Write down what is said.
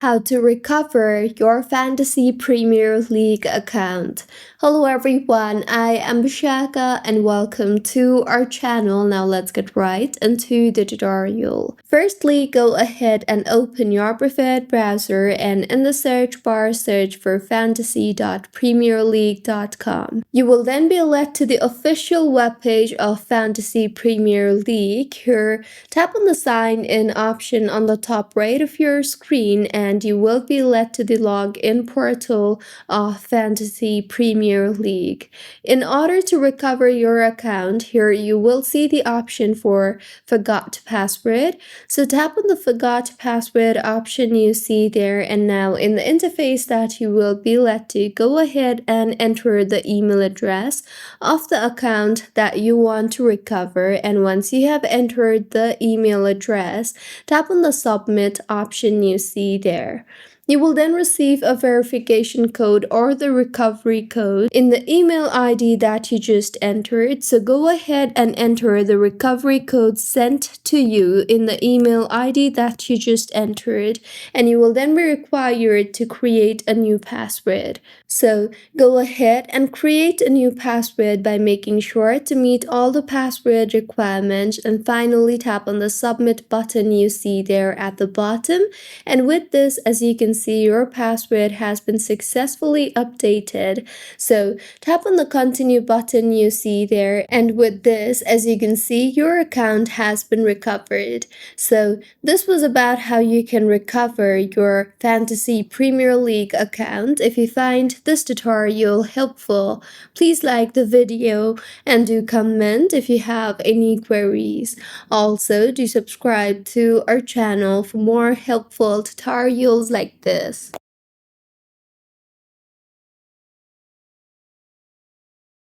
How to recover your Fantasy Premier League account. Hello everyone, I am Bishaka and welcome to our channel. Now let's get right into the tutorial. Firstly, go ahead and open your preferred browser and in the search bar search for fantasy.premierleague.com. You will then be led to the official webpage of Fantasy Premier League. Here, tap on the sign in option on the top right of your screen and you will be led to the login portal of Fantasy Premier League. In order to recover your account, here you will see the option for Forgot Password. So tap on the Forgot Password option you see there, and now in the interface that you will be led to, go ahead and enter the email address of the account that you want to recover. And once you have entered the email address, tap on the Submit option you see there. You will then receive a verification code or the recovery code in the email ID that you just entered. So go ahead and enter the recovery code sent to you in the email ID that you just entered, and you will then be required to create a new password. So go ahead and create a new password by making sure to meet all the password requirements, and finally tap on the Submit button you see there at the bottom. And with this, as you can see, your password has been successfully updated. So tap on the Continue button you see there, and with this, as you can see, your account has been recovered. So this was about how you can recover your Fantasy Premier League account. If you find this tutorial helpful, please like the video and do comment if you have any queries. Also, do subscribe to our channel for more helpful tutorials like this.